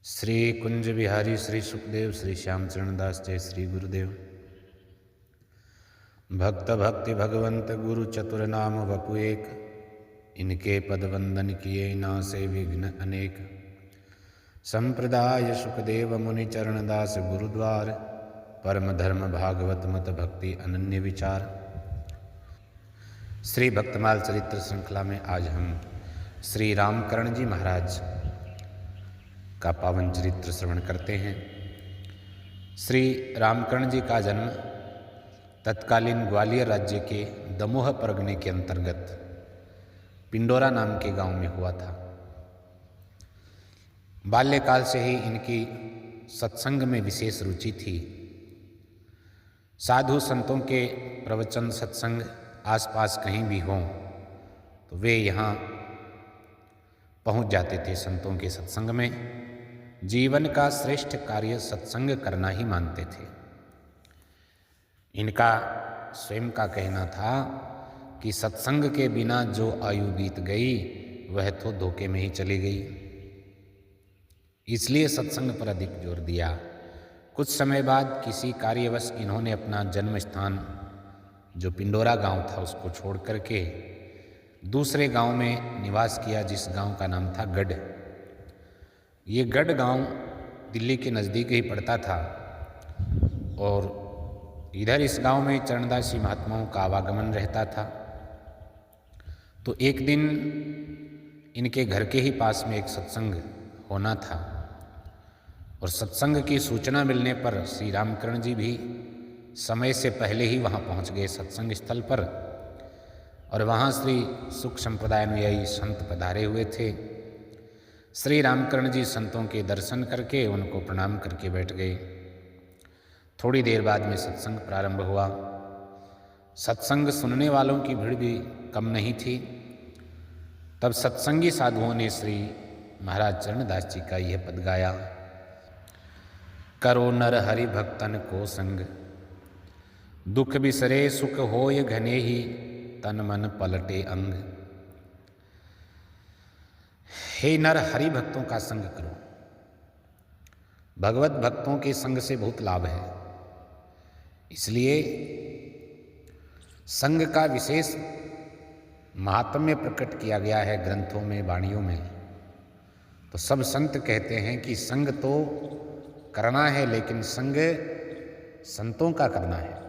श्री कुंज बिहारी श्री सुखदेव श्री श्याम चरणदास जय श्री गुरुदेव। भक्त भक्ति भगवंत गुरु चतुर नाम वपु एक, इनके पद वंदन किए नासे विघ्न अनेक। संप्रदाय सुखदेव मुनि चरणदास गुरुद्वार, परम धर्म भागवत मत भक्ति अनन्य विचार। श्री भक्तमाल चरित्र श्रृंखला में आज हम श्री रामकरण जी महाराज का पावन चरित्र श्रवण करते हैं। श्री रामकरण जी का जन्म तत्कालीन ग्वालियर राज्य के दमोह परगने के अंतर्गत पिंडोरा नाम के गांव में हुआ था। बाल्यकाल से ही इनकी सत्संग में विशेष रुचि थी। साधु संतों के प्रवचन सत्संग आसपास कहीं भी हों तो वे यहाँ पहुँच जाते थे। संतों के सत्संग में जीवन का श्रेष्ठ कार्य सत्संग करना ही मानते थे। इनका स्वयं का कहना था कि सत्संग के बिना जो आयु बीत गई वह तो धोखे में ही चली गई, इसलिए सत्संग पर अधिक जोर दिया। कुछ समय बाद किसी कार्यवश इन्होंने अपना जन्म स्थान जो पिंडोरा गांव था उसको छोड़ करके दूसरे गांव में निवास किया, जिस गांव का नाम था गढ़। ये गढ़ गांव दिल्ली के नज़दीक ही पड़ता था और इधर इस गांव में चरणदासी महात्माओं का आवागमन रहता था। तो एक दिन इनके घर के ही पास में एक सत्संग होना था और सत्संग की सूचना मिलने पर श्री रामकरण जी भी समय से पहले ही वहाँ पहुँच गए सत्संग स्थल पर। और वहाँ श्री सुख संप्रदाय अनुयायी संत पधारे हुए थे। श्री रामकरण जी संतों के दर्शन करके उनको प्रणाम करके बैठ गए। थोड़ी देर बाद में सत्संग प्रारंभ हुआ। सत्संग सुनने वालों की भीड़ भी कम नहीं थी। तब सत्संगी साधुओं ने श्री महाराज चरणदास जी का यह पद गाया। करो नर हरि भक्तन को संग, दुख बिसरे सुख होय घने ही, तन मन पलटे अंग। हे नर हरि भक्तों का संग करो। भगवत भक्तों के संग से बहुत लाभ है, इसलिए संग का विशेष महात्म्य प्रकट किया गया है ग्रंथों में, वाणियों में। तो सब संत कहते हैं कि संग तो करना है, लेकिन संग संतों का करना है।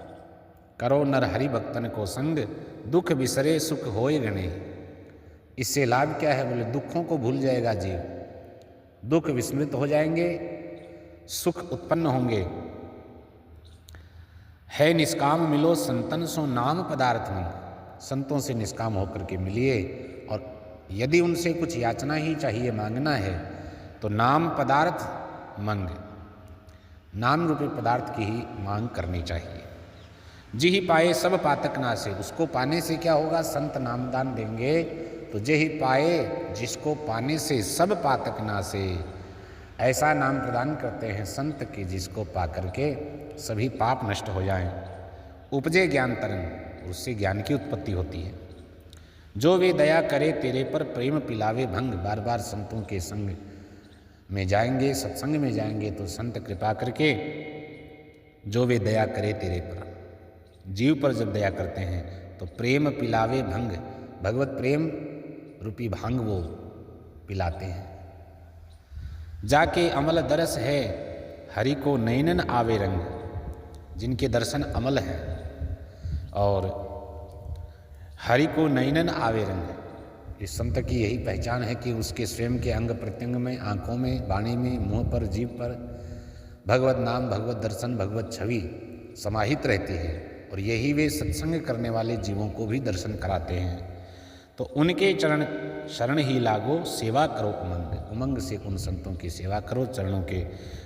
करो नर हरि भक्तन को संग, दुख बिसरे सुख होय घने। इससे लाभ क्या है? बोले दुखों को भूल जाएगा जीव, दुख विस्मृत हो जाएंगे, सुख उत्पन्न होंगे। है निष्काम मिलो संतन सो नाम पदार्थ मंग। संतों से निष्काम होकर के मिलिए, और यदि उनसे कुछ याचना ही चाहिए, मांगना है, तो नाम पदार्थ मंग, नाम रूपी पदार्थ की ही मांग करनी चाहिए। जी ही पाए सब पातक नासे। उसको पाने से क्या होगा? संत नामदान देंगे तो जे ही पाए, जिसको पाने से सब पातक नासे। ऐसा नाम प्रदान करते हैं संत की जिसको पा करके सभी पाप नष्ट हो जाएं। उपजे ज्ञान तरंग, उससे ज्ञान की उत्पत्ति होती है। जो वे दया करे तेरे पर, प्रेम पिलावे भंग। बार बार संतों के संग में जाएंगे, सत्संग में जाएंगे तो संत कृपा करके जो वे दया करे तेरे पर, जीव पर जब दया करते हैं तो प्रेम पिलावे भंग, भगवत प्रेम रूपी भांग वो पिलाते हैं। जाके अमल दरस है, हरि को नैनन आवे रंग। जिनके दर्शन अमल हैं और हरि को नैनन आवे रंग, इस संत की यही पहचान है कि उसके स्वयं के अंग प्रत्यंग में, आँखों में, वाणी में, मुँह पर, जीभ पर भगवत नाम, भगवत दर्शन, भगवत छवि समाहित रहती है। और यही वे सत्संग करने वाले जीवों को भी दर्शन कराते हैं। तो उनके चरण शरण ही लागो, सेवा करो उमंग। उमंग से उन संतों की सेवा करो, चरणों के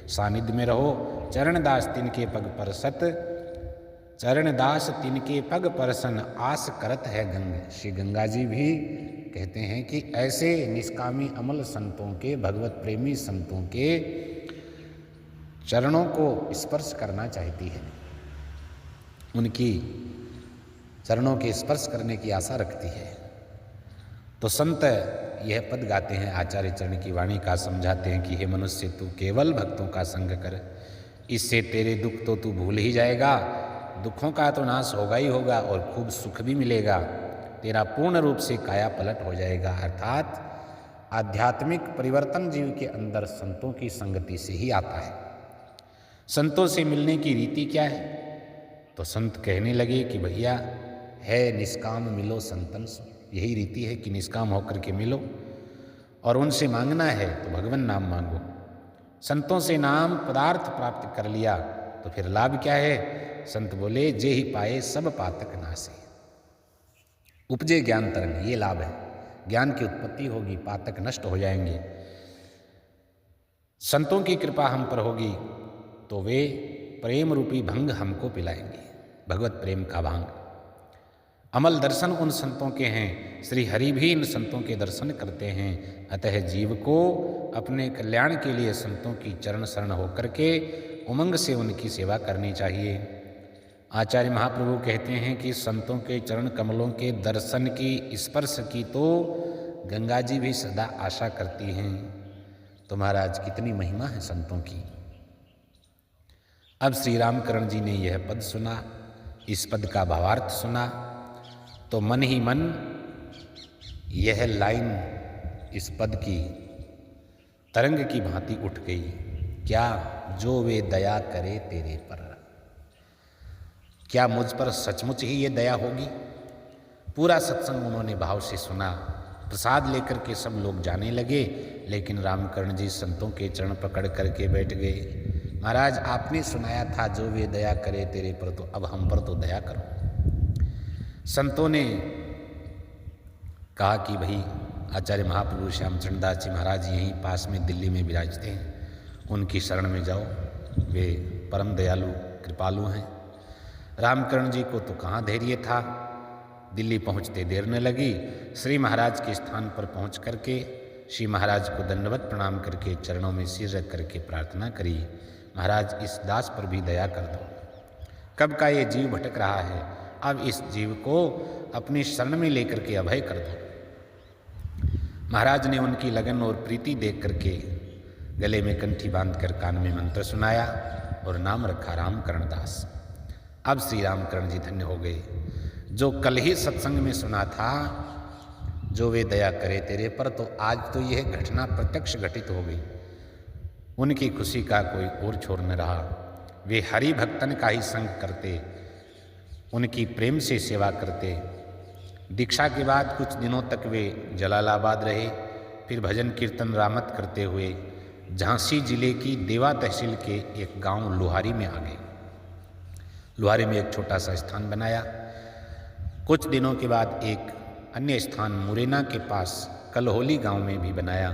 सानिध्य में रहो। चरणदास तिनके पग परसत, चरणदास तिनके पग परसन, आस करत है गंग। श्री गंगा जी भी कहते हैं कि ऐसे निष्कामी अमल संतों के, भगवत प्रेमी संतों के चरणों को स्पर्श करना चाहती है, उनकी चरणों के स्पर्श करने की आशा रखती है। तो संत यह पद गाते हैं, आचार्य चरण की वाणी का समझाते हैं कि हे मनुष्य, तू केवल भक्तों का संग कर, इससे तेरे दुख तो तू भूल ही जाएगा, दुखों का तो नाश होगा ही होगा और खूब सुख भी मिलेगा, तेरा पूर्ण रूप से काया पलट हो जाएगा। अर्थात आध्यात्मिक परिवर्तन जीव के अंदर संतों की संगति से ही आता है। संतों से मिलने की रीति क्या है? तो संत कहने लगे कि भैया है निष्काम मिलो संतन सो, यही रीति है कि निष्काम होकर के मिलो और उनसे मांगना है तो भगवान नाम मांगो। संतों से नाम पदार्थ प्राप्त कर लिया तो फिर लाभ क्या है? संत बोले, जे ही पाए सब पातक नासे, उपजे ज्ञान तरंग, ये लाभ है। ज्ञान की उत्पत्ति होगी, पातक नष्ट हो जाएंगे। संतों की कृपा हम पर होगी तो वे प्रेम रूपी भंग हमको पिलाएंगे, भगवत प्रेम का भांग। अमल दर्शन उन संतों के हैं, श्री हरि भी इन संतों के दर्शन करते हैं। अतः जीव को अपने कल्याण के लिए संतों की चरण शरण होकर के उमंग से उनकी सेवा करनी चाहिए। आचार्य महाप्रभु कहते हैं कि संतों के चरण कमलों के दर्शन की, स्पर्श की तो गंगा जी भी सदा आशा करती हैं। तो महाराज कितनी महिमा है संतों की। अब श्री रामकरण जी ने यह पद सुना, इस पद का भावार्थ सुना तो मन ही मन यह लाइन इस पद की तरंग की भांति उठ गई। क्या? जो वे दया करे तेरे पर, क्या मुझ पर सचमुच ही ये दया होगी? पूरा सत्संग उन्होंने भाव से सुना, प्रसाद लेकर के सब लोग जाने लगे, लेकिन रामकर्ण जी संतों के चरण पकड़ करके बैठ गए। महाराज आपने सुनाया था जो वे दया करे तेरे पर, तो अब हम पर तो दया करो। संतों ने कहा कि भाई आचार्य महाप्रभु श्यामचंद्र दास जी महाराज यहीं पास में दिल्ली में विराजते हैं, उनकी शरण में जाओ, वे परम दयालु कृपालु हैं। रामकर्ण जी को तो कहाँ धैर्य था, दिल्ली पहुँचते देर न लगी। श्री महाराज के स्थान पर पहुँच करके श्री महाराज को दंडवत प्रणाम करके चरणों में सिर रख करके प्रार्थना करी, महाराज इस दास पर भी दया कर दो, कब का ये जीव भटक रहा है, अब इस जीव को अपनी शरण में लेकर के अभय कर दो। महाराज ने उनकी लगन और प्रीति देख करके गले में कंठी बांधकर कान में मंत्र सुनाया और नाम रखा रामकर्ण दास। अब श्री रामकर्ण जी धन्य हो गए। जो कल ही सत्संग में सुना था जो वे दया करे तेरे पर, तो आज तो यह घटना प्रत्यक्ष घटित हो गई। उनकी खुशी का कोई और छोर न रहा। वे हरि भक्तन का ही संग करते, उनकी प्रेम से सेवा करते। दीक्षा के बाद कुछ दिनों तक वे जलालाबाद रहे, फिर भजन कीर्तन रामत करते हुए झांसी जिले की देवा तहसील के एक गांव लुहारी में आ गए। लुहारी में एक छोटा सा स्थान बनाया। कुछ दिनों के बाद एक अन्य स्थान मुरैना के पास कलहोली गांव में भी बनाया।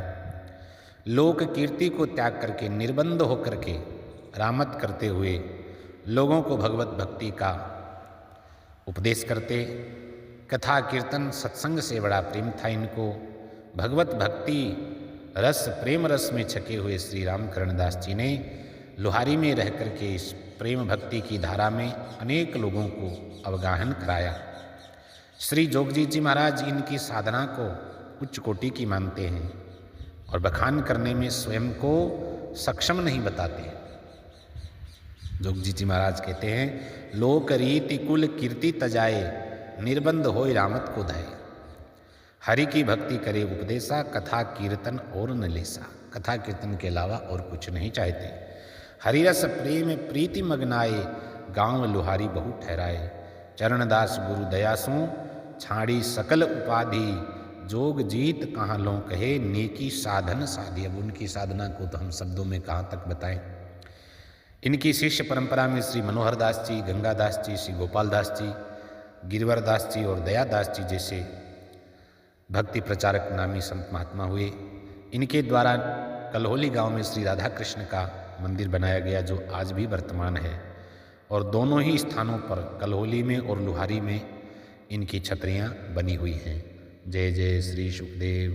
लोक कीर्ति को त्याग करके निर्बंध होकर के रामत करते हुए लोगों को भगवत भक्ति का उपदेश करते। कथा कीर्तन सत्संग से बड़ा प्रेम था इनको। भगवत भक्ति रस प्रेम रस में छके हुए श्री रामकर्ण दास जी ने लुहारी में रह करके इस प्रेम भक्ति की धारा में अनेक लोगों को अवगाहन कराया। श्री जोगजी जी महाराज इनकी साधना को उच्च कोटि की मानते हैं और बखान करने में स्वयं को सक्षम नहीं बताते। जोगजी जी महाराज कहते हैं, लोक रीति कुल कीर्ति तजाए, निर्बंध होय रामत को धाये। हरि की भक्ति करे उपदेशा, कथा कीर्तन और न लेसा। कथा कीर्तन के अलावा और कुछ नहीं चाहते। हरिरस प्रेम प्रीति मगनाए, गांव लुहारी बहु ठहराए। चरणदास गुरु दयासु, छाड़ी सकल उपाधि। जोग जीत कहाँ लो कहे, नेकी साधन साधी। अब उनकी साधना को तो हम शब्दों में कहाँ तक बताएं। इनकी शिष्य परंपरा में श्री मनोहर दास जी, गंगा दास जी, श्री गोपाल दास जी, गिरिवर दास जी और दया दास जी जैसे भक्ति प्रचारक नामी संत महात्मा हुए। इनके द्वारा कलहोली गांव में श्री राधा कृष्ण का मंदिर बनाया गया, जो आज भी वर्तमान है। और दोनों ही स्थानों पर कलहोली में और लुहारी में इनकी छतरियाँ बनी हुई हैं। जय जय श्री सुखदेव।